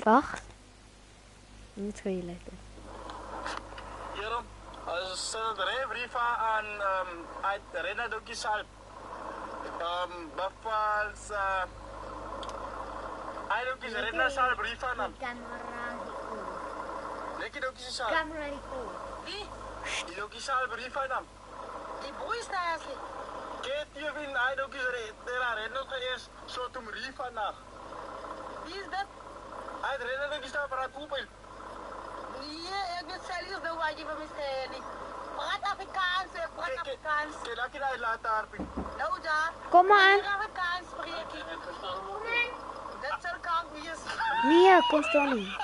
Wag. Niet zo lekker. Hierom, als de brieven aan uit Rena Dokisal. Bafals, eigenlijk is Rena Sal brieven aan. Lekker Dokisal. Camera ito. Die Dokisal brieven aan. Die boys daar is. Kijk, je vindt uit Dokisal. Daar Rena is zo te brieven aan. Wie is dat? Uit Rena Dokisal para koepel. Nee, ik weet serieus nou wat je van me zei. Praat Afrikaans, praat Afrikaans. Kijk, laat je dat laten harpen. Nou daar. Kom maar. Afrikaans spreek ik. Dat zal kan wees. Nee, kom staan nie.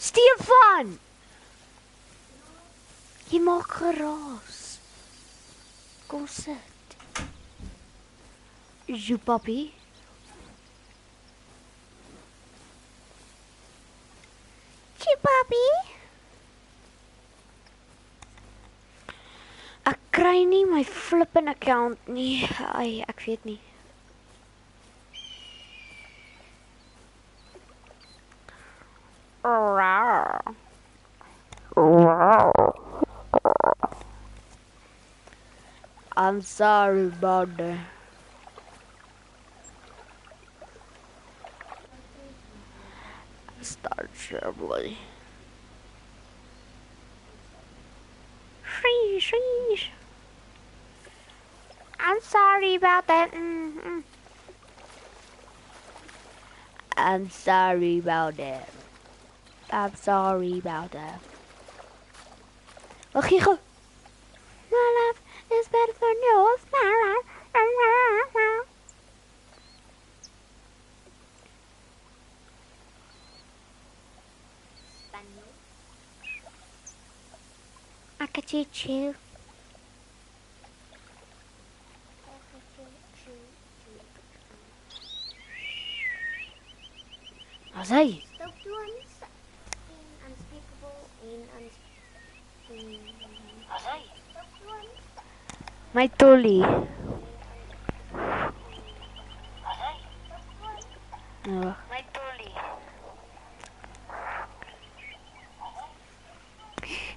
Stefan! Jy maak geraas. Kom sit. Jou papi. Jou papi. Ek kry nie my flippin account nie. Ai, ek weet nie. I'm sorry about that. Start terribly. Sheesh. I'm sorry about that. I'm sorry about that. I'm sorry about that. Okay, go. My life is better for yours. I could teach you. Wat zei je? Wat zei je? My tolly. Wat zei je? No. My tolly.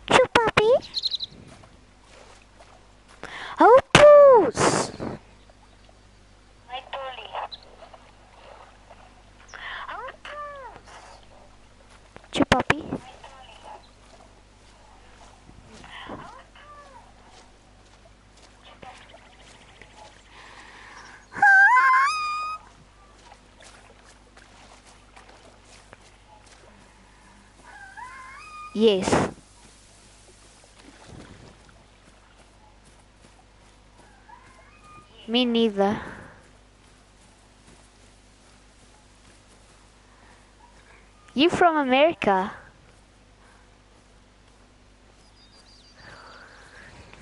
Tjoe, papi. Oh, poes. My tolly. Oh, poes. Tjoe, papi. Yes. Me neither. You from America?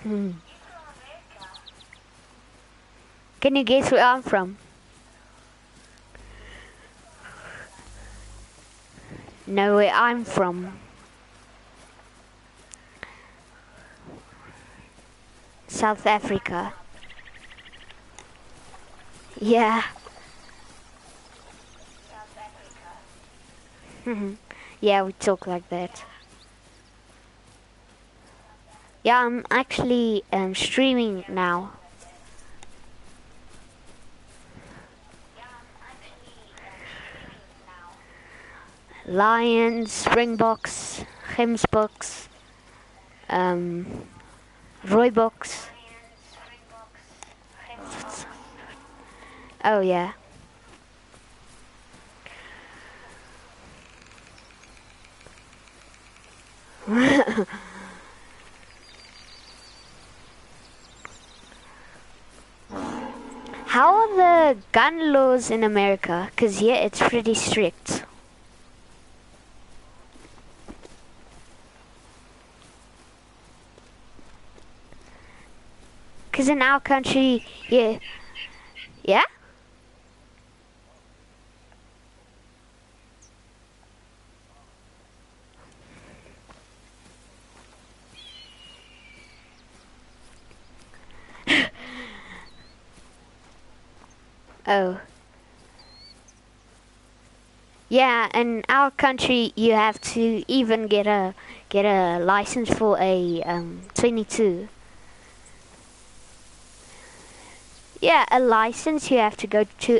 Can you guess where I'm from? No, where I'm from. South Africa. Yeah. South Africa. Yeah, we talk like that. Yeah, I'm actually streaming now. Lions, Springboks, Gemsboks, Rooibos. Oh yeah. How are the gun laws in America? 'Cause here it's pretty strict. Because in our country, yeah. Yeah? Oh. Yeah, in our country you have to even get a license for a 22. Yeah, a license. You have to go to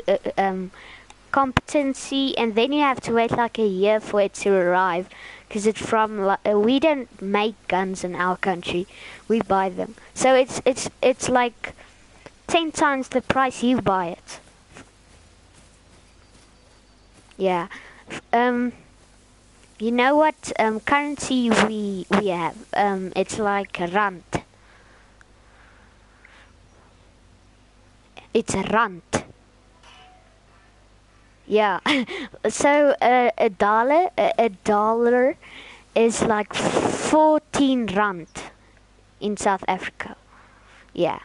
competency, and then you have to wait like a year for it to arrive, because it's from we don't make guns in our country, we buy them. So it's like 10 times the price you buy it. Yeah. You know what currency we have? It's like a rand. It's a rand. Yeah. So a dollar is like 14 rand in South Africa. Yeah.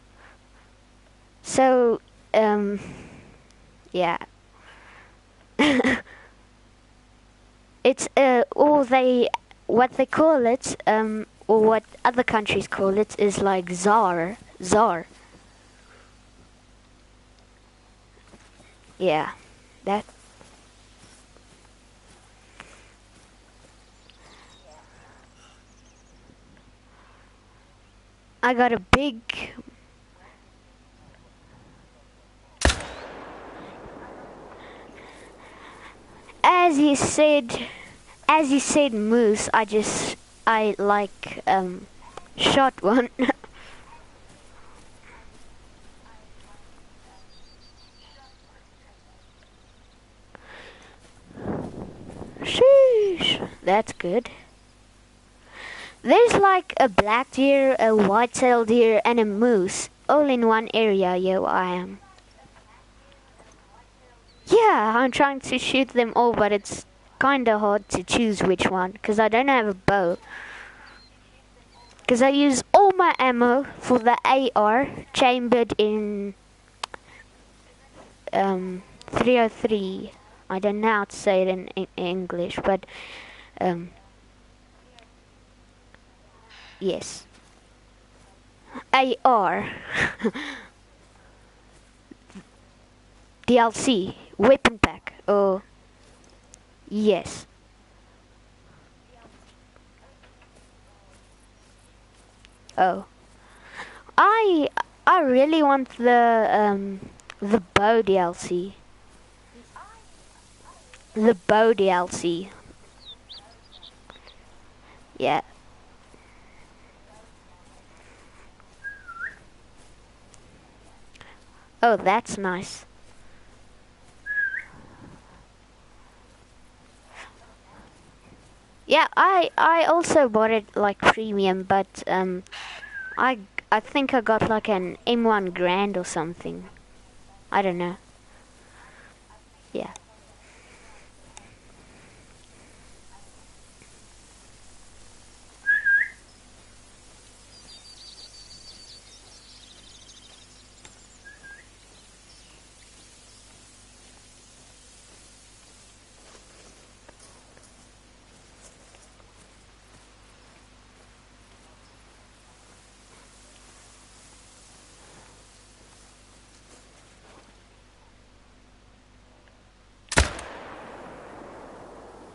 So yeah. It's or they what they call it or what other countries call it is like ZAR. Yeah. That I got a big as you said moose, I like shot one. Sheesh. That's good. There's like a black deer, a white-tailed deer, and a moose all in one area. Yo, I am. Yeah, I'm trying to shoot them all, but it's kinda hard to choose which one, because I don't have a bow. Because I use all my ammo for the AR chambered in 303. I don't know how to say it in English, but um, yes. AR. DLC. Weapon pack. Oh, yes. Oh. I I really want the bow DLC. The bow DLC. Yeah. Oh, that's nice. Yeah, I also bought it like premium, but I I think I got like an M1 Grand or something. I don't know. Yeah.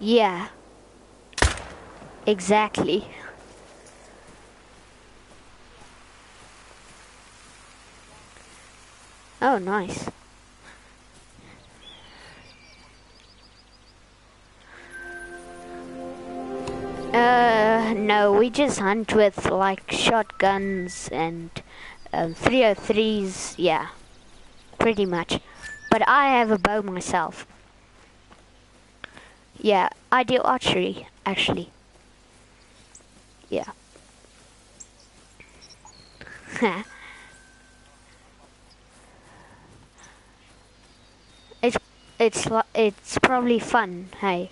Yeah. Exactly. Oh, nice. No, we just hunt with like shotguns and 303s. Yeah, pretty much. But I have a bow myself. Yeah, I do archery actually. Yeah. it's it's probably fun. Hey.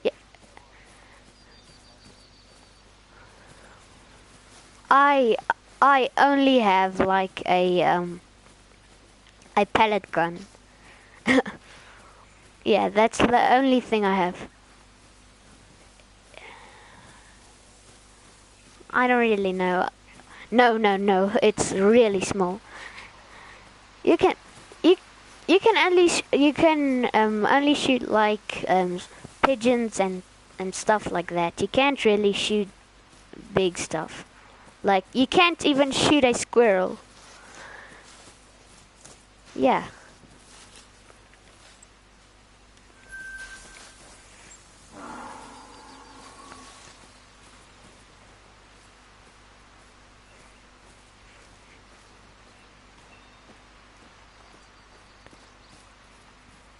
Yeah. I I only have like a pellet gun. Yeah, that's the only thing I have. I don't really know. No, it's really small. You can you you can only shoot like pigeons and stuff like that. You can't really shoot big stuff. Like you can't even shoot a squirrel. Yeah.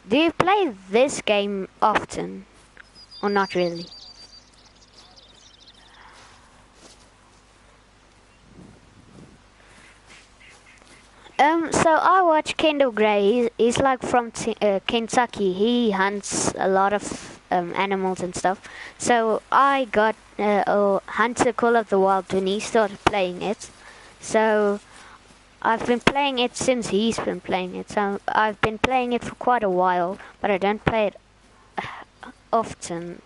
Do you play this game often or not really? So I watch Kendall Gray. He's like from Kentucky. He hunts a lot of animals and stuff. So I got Hunter Call of the Wild when he started playing it. So I've been playing it since he's been playing it. So I've been playing it for quite a while, but I don't play it often.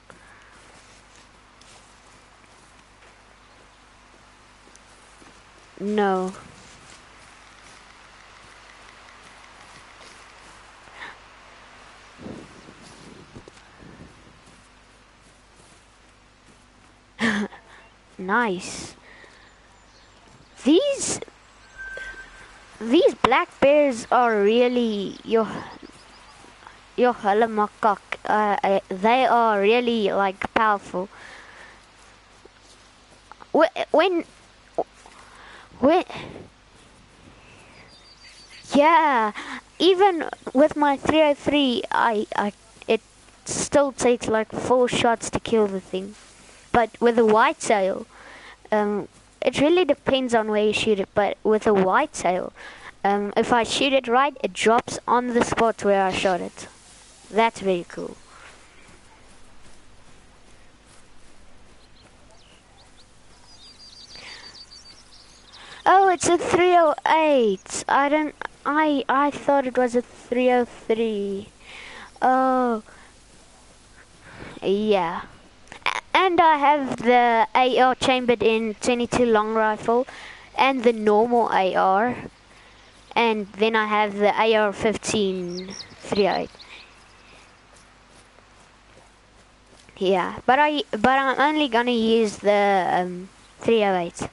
No. Nice. These these black bears are really your halamakak. They are really like powerful. When when yeah, even with my 303, I it still takes like 4 shots to kill the thing. But with a whitetail, it really depends on where you shoot it. But with a whitetail, if I shoot it right, it drops on the spot where I shot it. That's very cool. Oh, it's a 308. I thought it was a 303. Oh, yeah. And I have the AR chambered in 22 long rifle and the normal AR. And then I have the AR-15 308. Yeah, but I'm only gonna use the 308.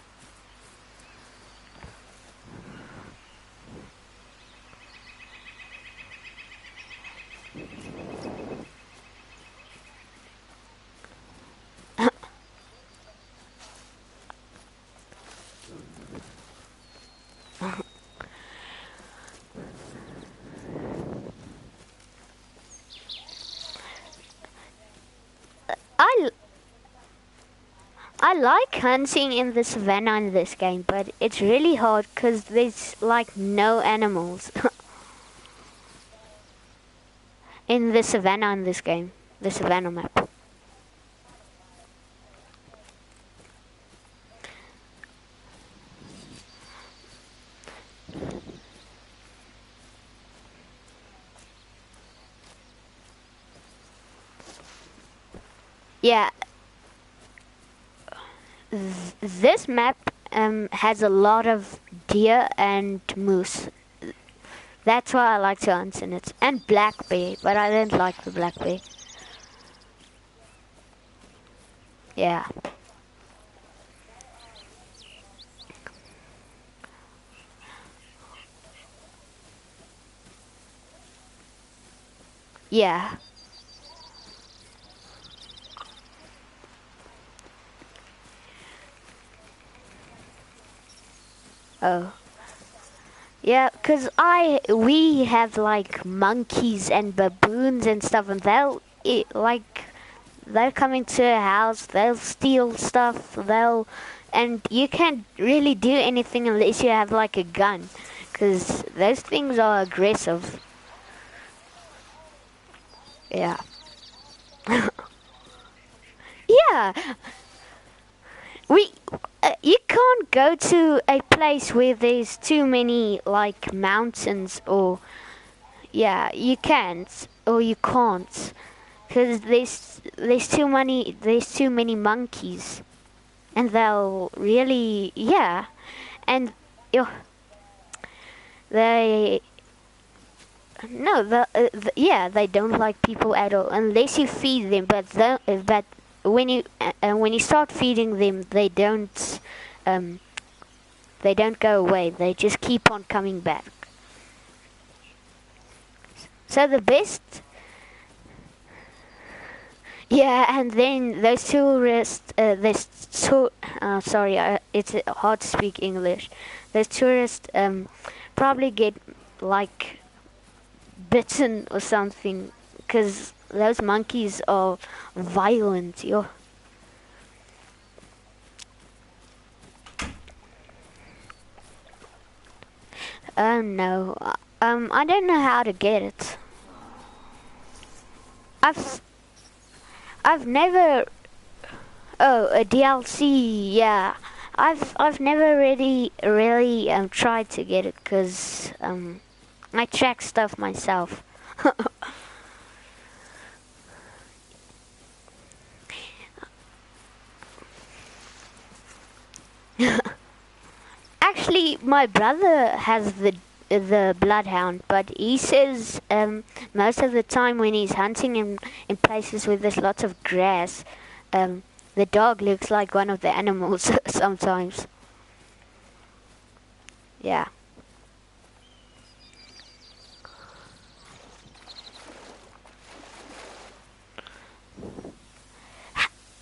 I I like hunting in the savannah in this game, but it's really hard because there's like no animals in the savannah in this game, the savannah map. Yeah, this map has a lot of deer and moose. That's why I like to hunt in it. And black bear, but I don't like the black bear. Yeah. Yeah. Oh. Yeah, 'cause we have like monkeys and baboons and stuff, and they'll come into a house, they'll steal stuff, and you can't really do anything unless you have like a gun, 'cause those things are aggressive. Yeah. Yeah. We you can't go to a place where there's too many like mountains, or yeah, you can't or you can't, because there's too many monkeys, and they'll really, yeah, and yo, they no yeah, they don't like people at all unless you feed them, but when you start feeding them, um they don't go away, they just keep on coming back. So the best, yeah, and then those tourists, sorry, it's hard to speak English. Those tourists probably get like bitten or something, because those monkeys are violent, yo. No, I don't know how to get it. I've I've never. Oh, a DLC, yeah. I've never really tried to get it, because I track stuff myself. Actually, my brother has the bloodhound, but he says most of the time when he's hunting in places where there's lots of grass, the dog looks like one of the animals sometimes. Yeah.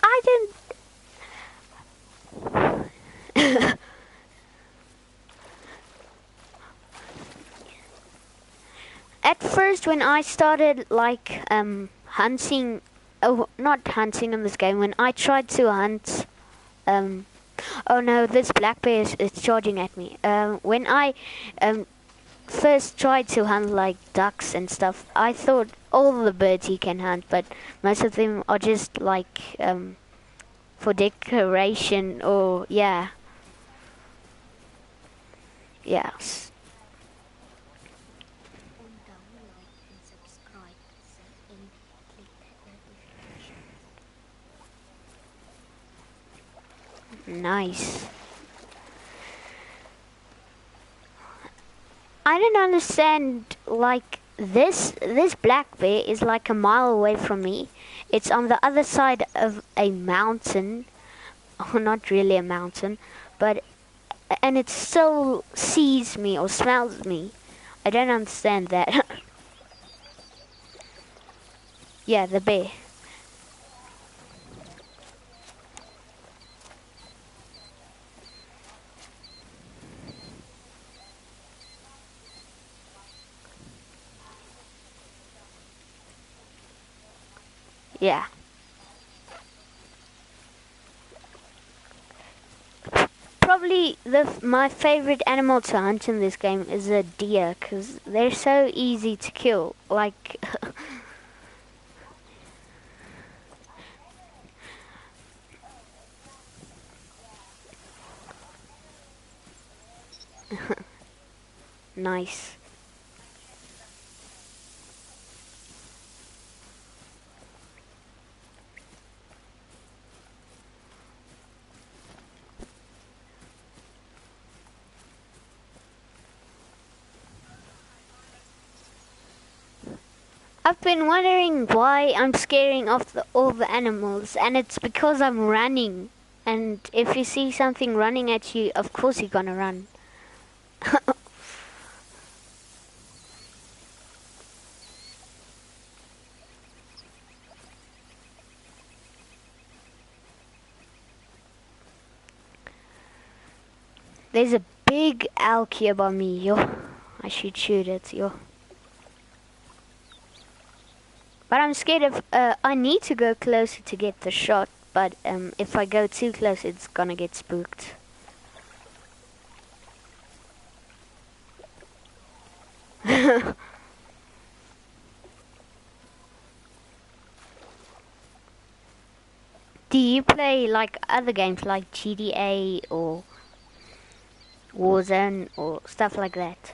I don't. At first, when I started like hunting, oh, not hunting in this game, when I tried to hunt, oh no, this black bear is charging at me. When I first tried to hunt like ducks and stuff, I thought all the birds you can hunt, but most of them are just like for decoration, or yeah, yeah. Nice. I don't understand, like this black bear is like a mile away from me. It's on the other side of a mountain. Oh, not really a mountain, but and it still sees me or smells me. I don't understand that. Yeah, the bear. Yeah. Probably my favorite animal to hunt in this game is a deer, because they're so easy to kill. Like, nice. I've been wondering why I'm scaring off all the animals, and it's because I'm running. And if you see something running at you, of course you're gonna run. There's a big elk here by me, yo. I should shoot it, yo. But I'm scared of, I need to go closer to get the shot, but if I go too close, it's gonna get spooked. do you play like other games like GTA or Warzone or stuff like that?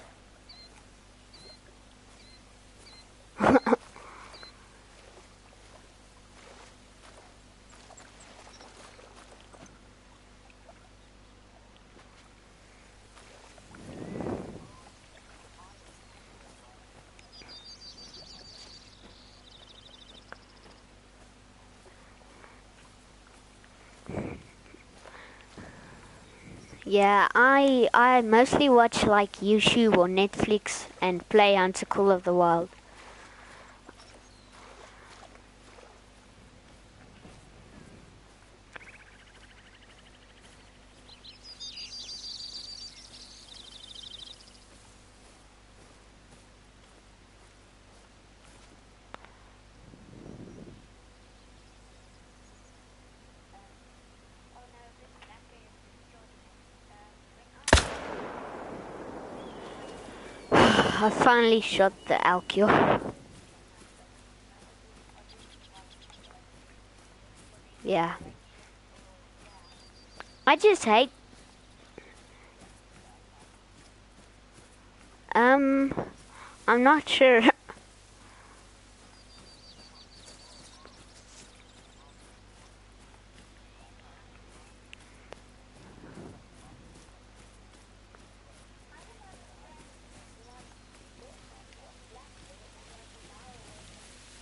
Yeah, I mostly watch like YouTube or Netflix and play Hunter Call of the Wild. I finally shot the Alkio. Yeah. I just hate... I'm not sure.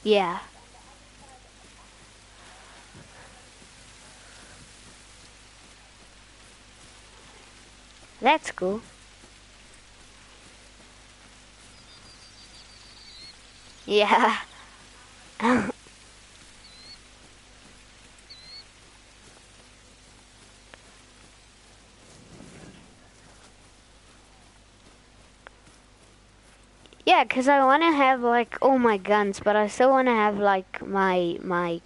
Yeah. That's cool. Yeah. Yeah, 'cause I want to have like all my guns, but I still want to have like my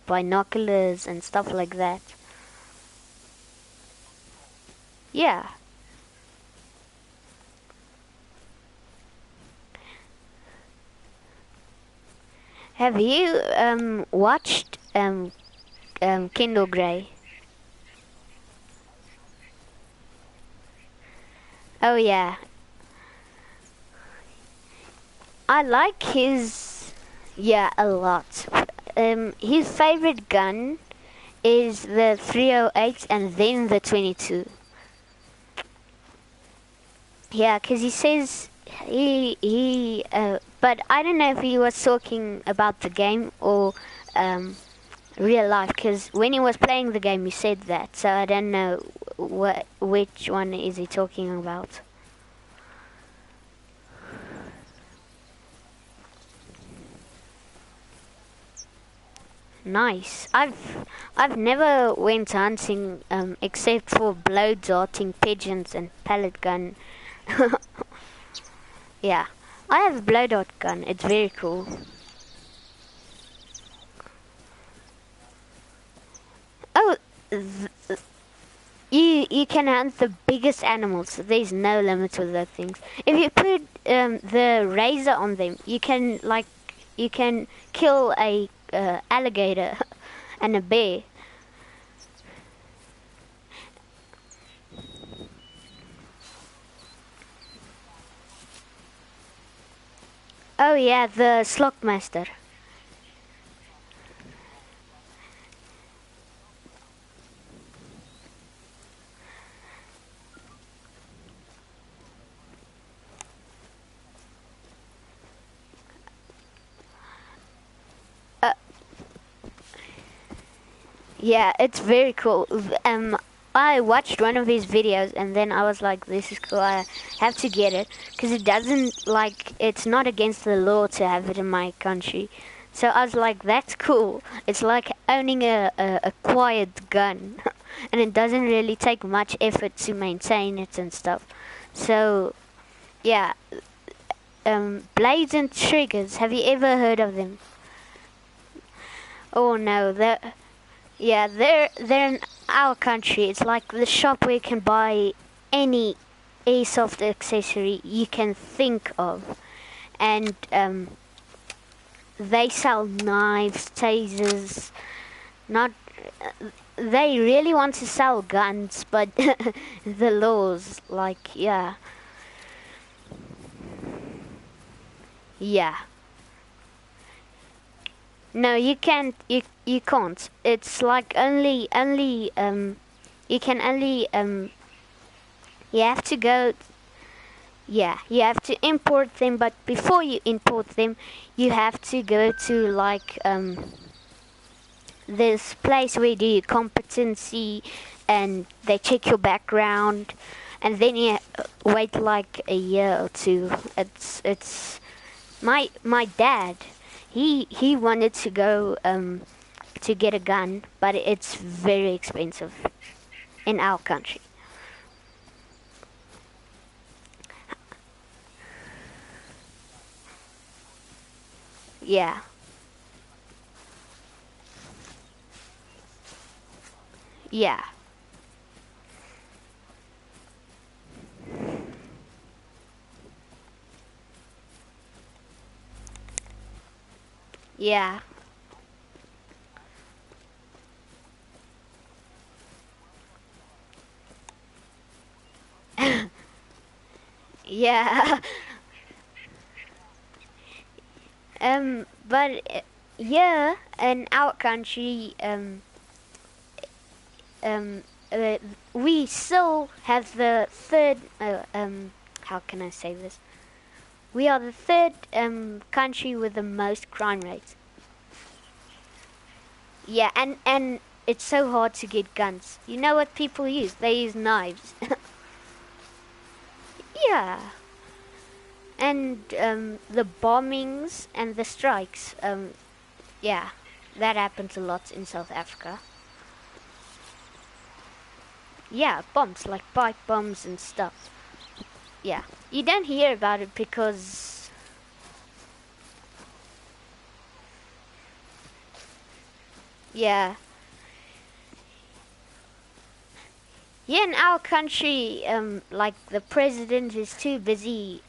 binoculars and stuff like that. Yeah. Have you watched Kindle Grey? Oh yeah. I like his, yeah, a lot. His favorite gun is the 308 and then the 22. Yeah, 'cause he says but I don't know if he was talking about the game or real life, 'cause when he was playing the game he said that, so I don't know which one is he talking about. Nice. I've never went hunting except for blow darting pigeons and pellet gun. Yeah, I have a blow dart gun. It's very cool. Oh, you can hunt the biggest animals. There's no limit with those things. If you put the razor on them, you can kill a alligator and a bear. Oh yeah, the Slockmaster. Yeah, it's very cool. I watched one of his videos and then I was like, this is cool, I have to get it. Because it doesn't, like, it's not against the law to have it in my country. So I was like, that's cool. It's like owning a quiet gun. And it doesn't really take much effort to maintain it and stuff. So, yeah. Blades and triggers, have you ever heard of them? Oh no, yeah, they're in our country. It's like the shop where you can buy any airsoft accessory you can think of, and they sell knives, tasers, not they really want to sell guns, but the laws, like, yeah. Yeah. No, you can't. You can't. It's like only you can only you have to go. Yeah, you have to import them, but before you import them, you have to go to like this place where you do your competency, and they check your background, and then you wait like a year or two. It's my dad. He wanted to go to get a gun, but it's very expensive in our country. Yeah, yeah, yeah, yeah. But yeah, in our country, um, uh, we still have the third. How can I say this? We are the third country with the most crime rates. Yeah, and it's so hard to get guns. You know what people use? They use knives. Yeah, and the bombings and the strikes. Yeah, that happens a lot in South Africa. Yeah, bombs like pipe bombs and stuff. Yeah, you don't hear about it because yeah, yeah. In our country, like the president is too busy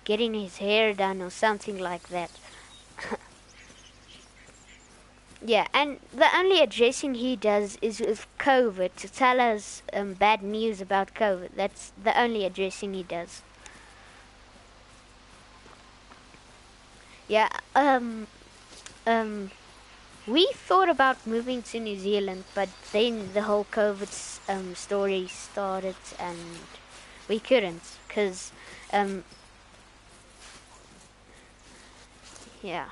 getting his hair done or something like that. Yeah, and the only addressing he does is with COVID to tell us bad news about COVID. That's the only addressing he does. Yeah, um, we thought about moving to New Zealand, but then the whole COVID story started, and we couldn't, cause um, yeah.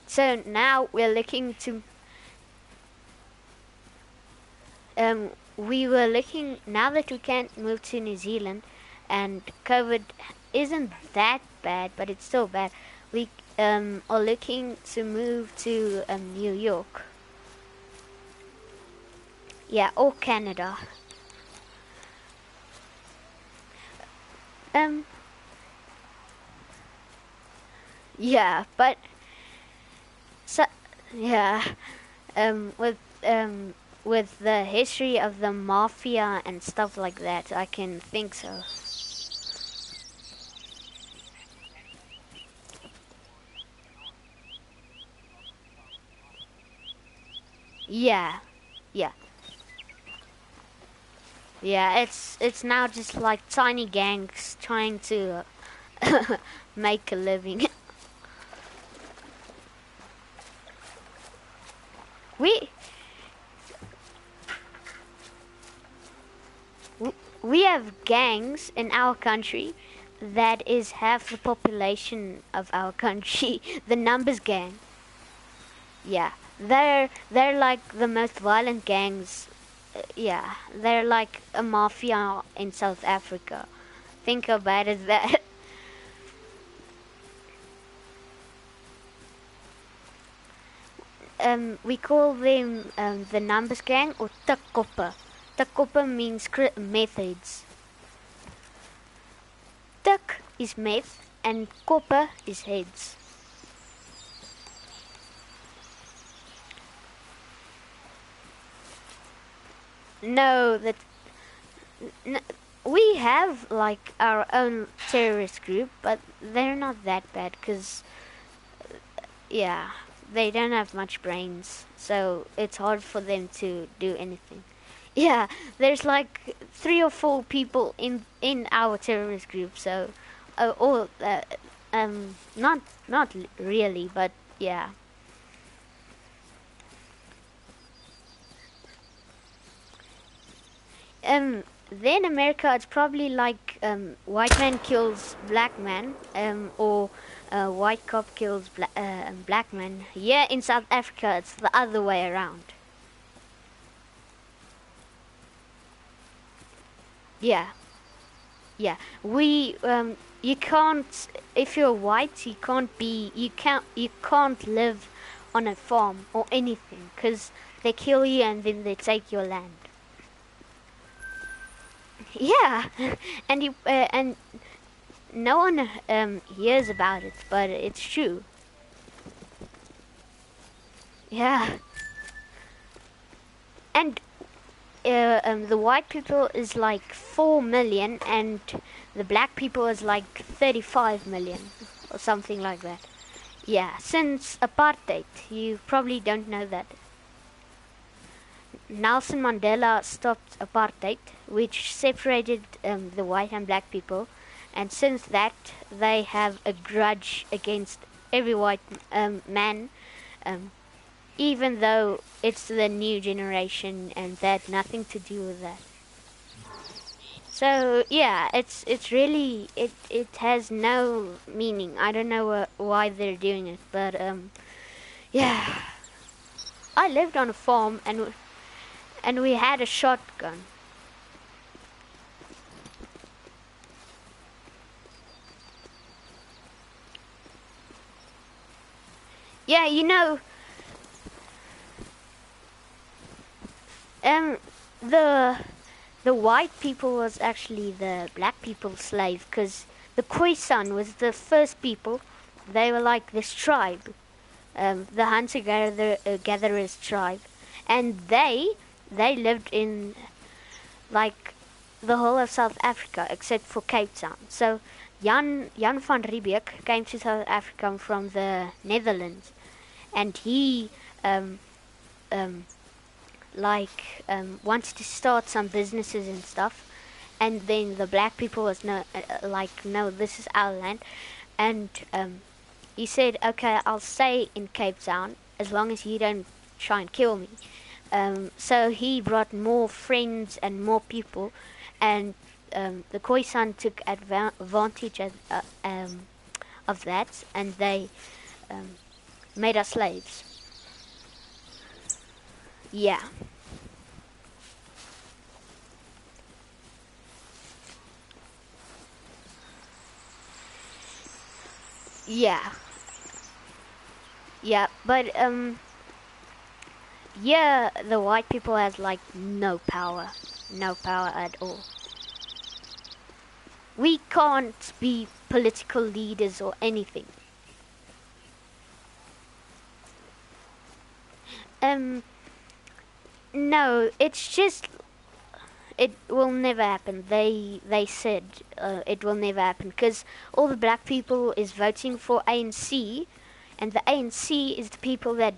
So now we're looking to we were looking now that we can't move to New Zealand, and COVID isn't that bad, but it's still bad. We are looking to move to New York. Yeah, or Canada. Um, yeah, but so yeah, um, with um, with the history of the mafia and stuff like that, I can think so. Yeah, yeah, yeah. It's now just like tiny gangs trying to make a living. we we have gangs in our country that is half the population of our country. The numbers gang. Yeah, they're like the most violent gangs. Yeah, they're like a mafia in South Africa. Think about it that. We call them the numbers gang or takopa. Takopa means methods. Tak is meth and kopa is heads. No, that n- we have like our own terrorist group, but they're not that bad because yeah, they don't have much brains, so it's hard for them to do anything. Yeah, there's like 3 or 4 people in our terrorist group, so or not really, but yeah. Then America, it's probably like white man kills black man, or white cop kills black man. Yeah, in South Africa, it's the other way around. Yeah, yeah. You can't, if you're white, you can't live on a farm or anything, because they kill you and then they take your land. Yeah, and no one hears about it, but it's true. Yeah, and the white people is like 4 million, and the black people is like 35 million, or something like that. Yeah, since apartheid, you probably don't know that. Nelson Mandela stopped apartheid, which separated the white and black people, and since that they have a grudge against every white man, um, even though it's the new generation and that had nothing to do with that. So yeah, it's really it has no meaning. I don't know why they're doing it, but yeah. I lived on a farm and we had a shotgun. Yeah, um, the white people was actually the black people's slave, because the Khoisan was the first people. They were like this tribe, the hunter-gatherers tribe, and they lived in like the whole of South Africa except for Cape Town. So Jan van Riebeeck came to South Africa from the Netherlands, and he wanted to start some businesses and stuff. And then the black people was no, this is our land, and he said, okay, I'll stay in Cape Town as long as you don't try and kill me. So he brought more friends and more people, and the Khoisan took advantage of that, and they made us slaves. Yeah. Yeah. Yeah, but yeah, the white people has like no power at all. We can't be political leaders or anything. No, it's just it will never happen. They said it will never happen because all the black people is voting for ANC, and the ANC is the people that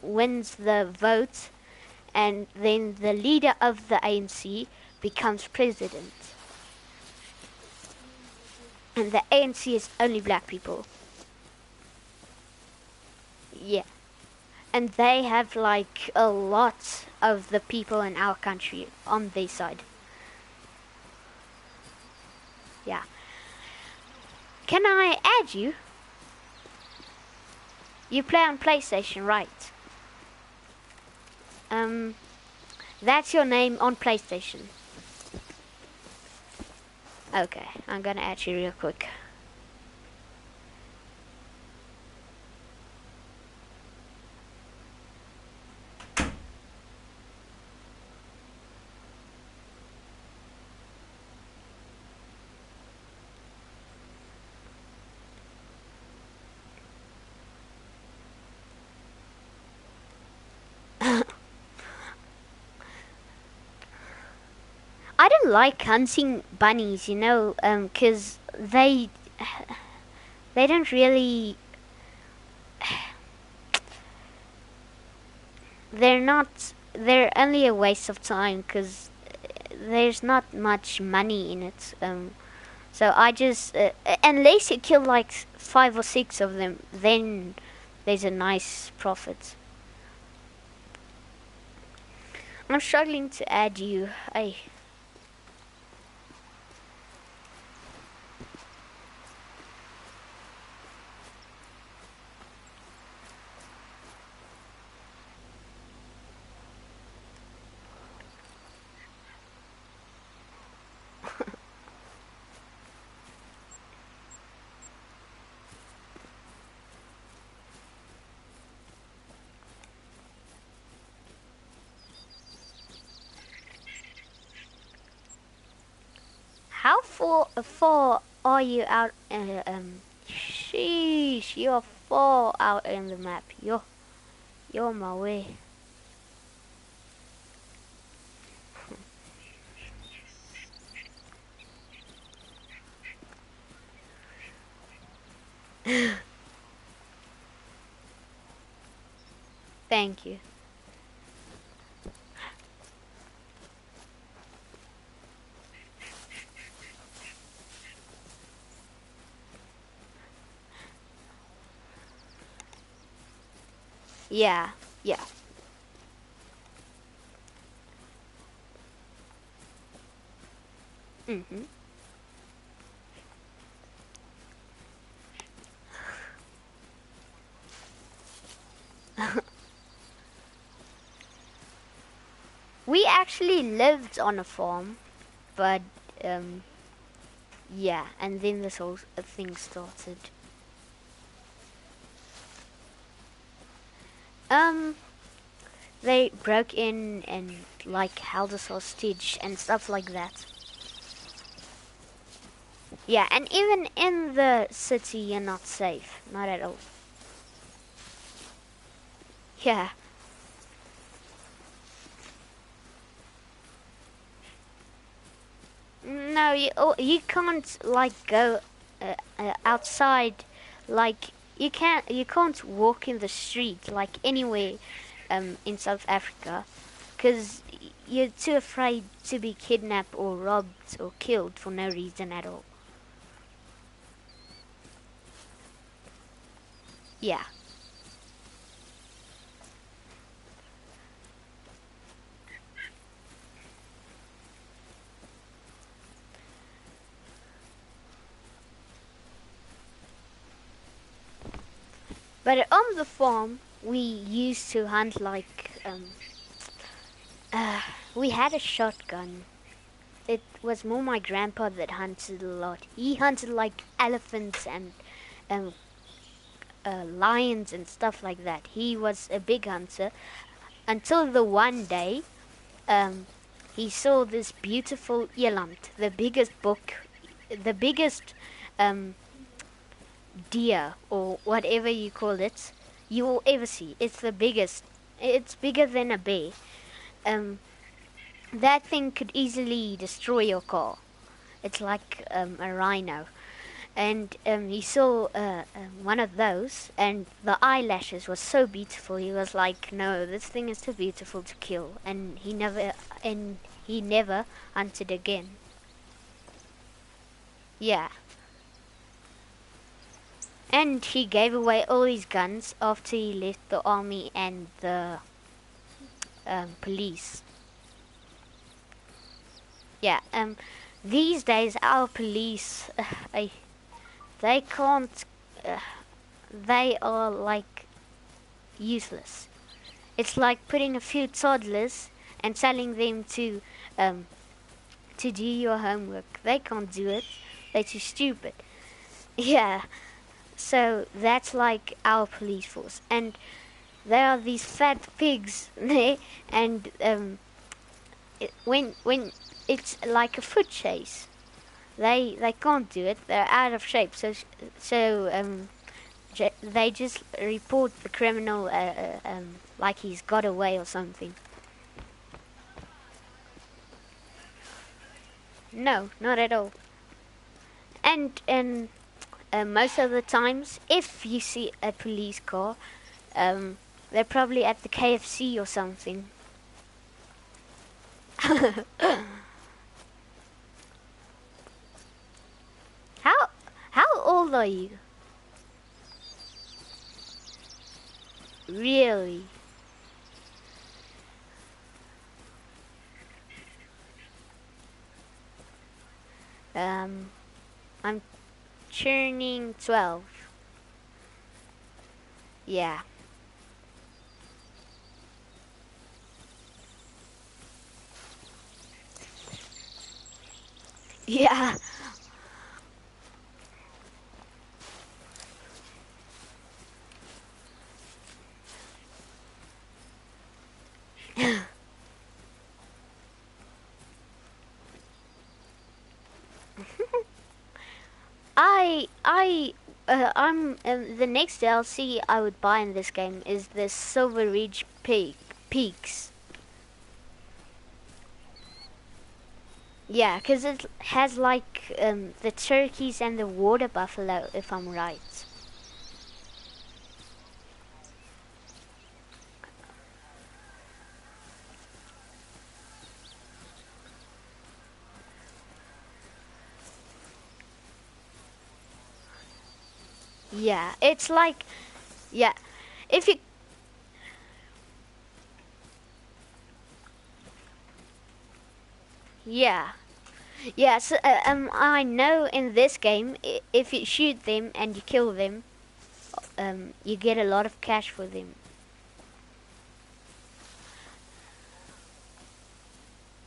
wins the vote, and then the leader of the ANC becomes president. And the ANC is only black people. Yeah. And they have like a lot of the people in our country on their side. Yeah. Can I add you? You play on PlayStation, right? That's your name on PlayStation. Okay, I'm gonna add you real quick. I don't like hunting bunnies, 'cause they don't really. they're not. They're only a waste of time because there's not much money in it. So I just unless you kill like 5 or 6 of them, then there's a nice profit. I'm struggling to add you. How far are you out? Sheesh, you're far out in the map. You're on my way. Thank you. Yeah, yeah. Mhm. We actually lived on a farm, but um, yeah, and then this whole thing started. Um, they broke in and like held us hostage and stuff like that. Yeah, and even in the city, you're not safe, not at all. Yeah. No, you can't like go outside, like you can't walk in the street like anywhere in South Africa, because you're too afraid to be kidnapped or robbed or killed for no reason at all. Yeah. But on the farm, we used to hunt like we had a shotgun. It was more my grandpa that hunted a lot. He hunted like elephants and um, lions and stuff like that. He was a big hunter until the one day um, he saw this beautiful eland, the biggest the biggest um, deer or whatever you call it you will ever see. It's the biggest. It's bigger than a bear. Um, that thing could easily destroy your car. It's like a rhino. And he saw one of those, and the eyelashes were so beautiful. He was like, "No, this thing is too beautiful to kill." And he never hunted again. Yeah, and he gave away all his guns after he left the army and the police. Yeah. These days our police, I, they can't. Uh, they are like useless. It's like putting a few toddlers and telling them um, to do your homework. They can't do it. They're too stupid. Yeah. So that's like our police force, and there are these fat pigs there, and when it's like a foot chase, they can't do it. They're out of shape. So they just report the criminal like he's got away or something. No, not at all. And most of the times, if you see a police car, um, They're probably at the KFC or something. How old are you? Really? I'm turning 12. Yeah. Yeah. The next DLC I would buy in this game is the Silver Ridge Peaks. Yeah, because it has like the turkeys and the water buffalo, if I'm right. Yeah, it's like, yeah, if you, yeah, yeah. So, I know in this game, if you shoot them and you kill them, you get a lot of cash for them.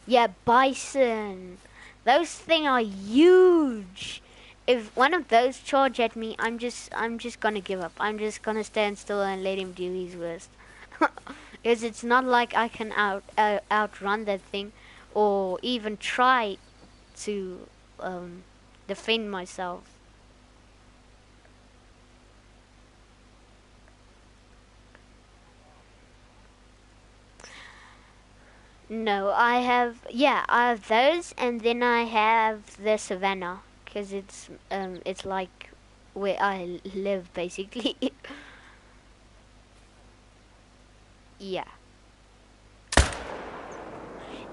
Yeah, bison. Those things are huge. If one of those charge at me, I'm just gonna give up. I'm just gonna stand still and let him do his worst. Because it's not like I can outrun that thing, or even try to defend myself. No, I have those, and then I have the savannah, because it's like where I live basically. Yeah.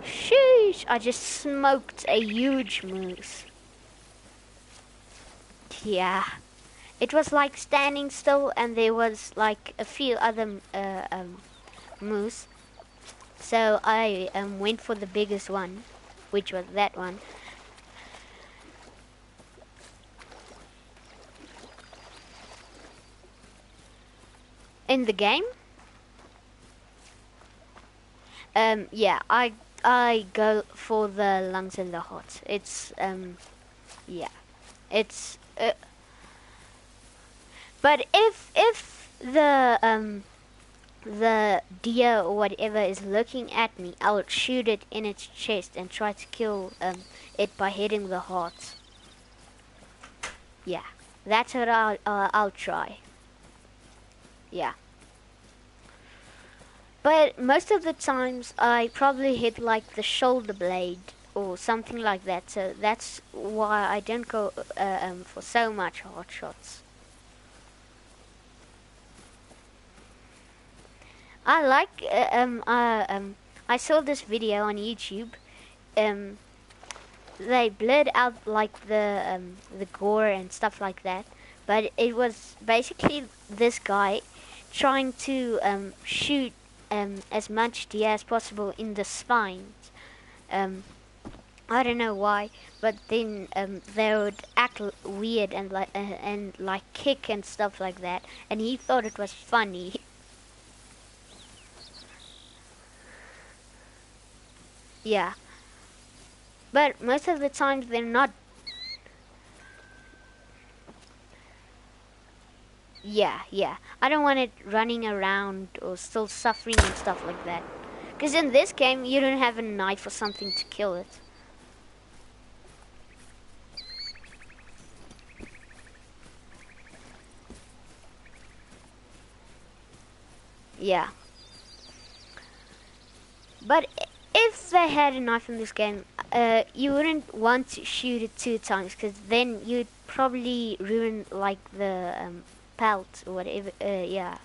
Sheesh! I just smoked a huge moose. Yeah. It was like standing still, and there was like a few other moose. So I went for the biggest one, which was that one. In the game, yeah, I go for the lungs and the heart. It's yeah, it's but if the deer or whatever is looking at me, I'll shoot it in its chest and try to kill it by hitting the heart. Yeah, that's what I'll try. Yeah. But most of the times I probably hit like the shoulder blade or something like that. So that's why I don't go for so much hard shots. I like I saw this video on YouTube. Um, they blurred out like the gore and stuff like that, but it was basically this guy trying to shoot as much deer as possible in the spines. Um, I don't know why, but then they would act weird and like kick and stuff like that, and he thought it was funny. Yeah, but most of the times they're not. Yeah, yeah. I don't want it running around or still suffering and stuff like that. Because in this game, you don't have a knife or something to kill it. Yeah. But if they had a knife in this game, you wouldn't want to shoot it 2 times, because then you'd probably ruin like the pelt or whatever. Yeah.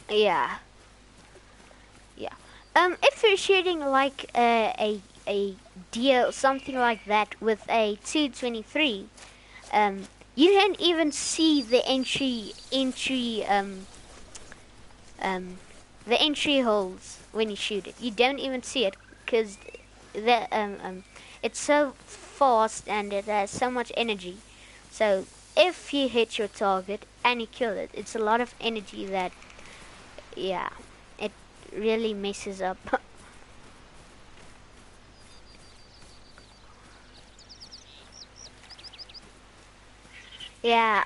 Yeah. Yeah. If you're shooting like a deer or something like that with a 223, you don't even see um the entry holes when you shoot it. You don't even see it because it's so fast and it has so much energy. So if you hit your target and you kill it, it's a lot of energy that, yeah, it really messes up. Yeah,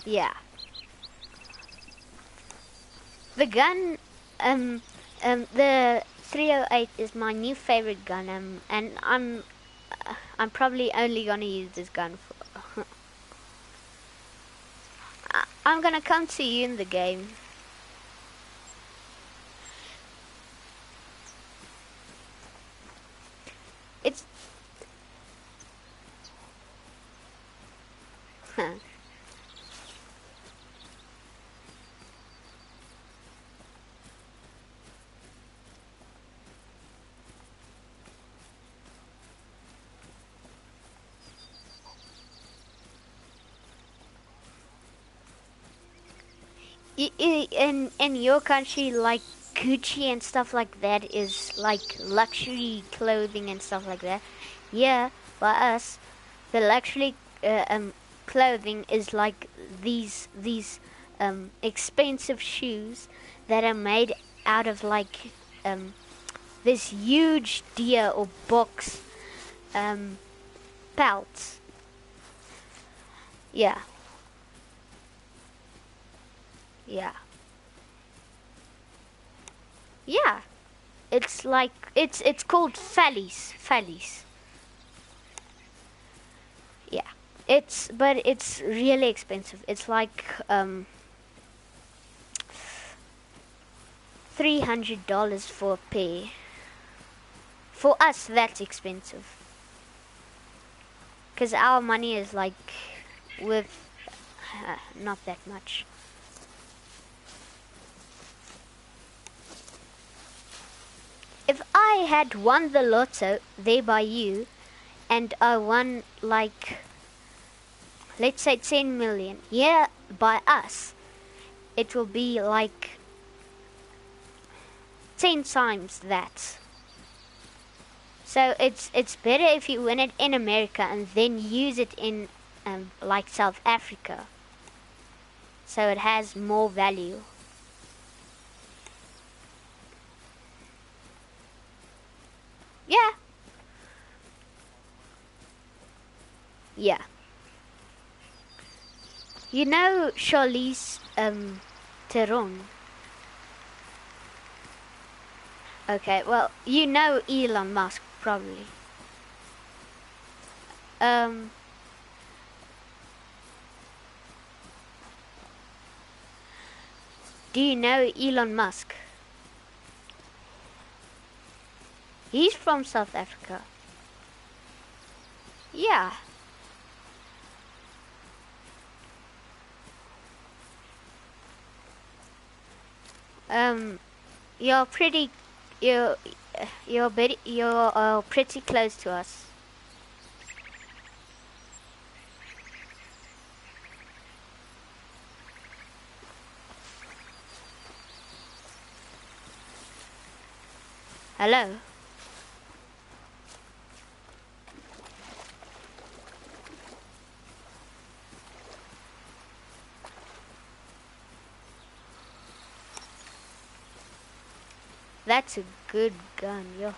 yeah. The gun, the 308 is my new favorite gun, and I'm probably only gonna use this gun for. I'm gonna come to you in the game. It's. In your country, like Gucci and stuff like that is like luxury clothing and stuff like that. Yeah, by us, the luxury clothing is like these expensive shoes that are made out of like this huge deer or box um, pelts. Yeah, yeah, yeah. It's like it's called fallies. Fallies. Yeah. It's really expensive. It's like $300 for a pair. For us, that's expensive. Cause our money is like with not that much. If I had won the lotto there by you, and I won like, let's say 10 million, yeah, by us, it will be like 10 times that. So it's better if you win it in America and then use it in like South Africa. So it has more value. Yeah. Yeah. You know Charlize Theron. Okay, well, you know Elon Musk probably. Um do you know Elon Musk? He's from South Africa. Yeah. Um you're pretty you're you're pretty close to us. Hello. That's a good gun, yo.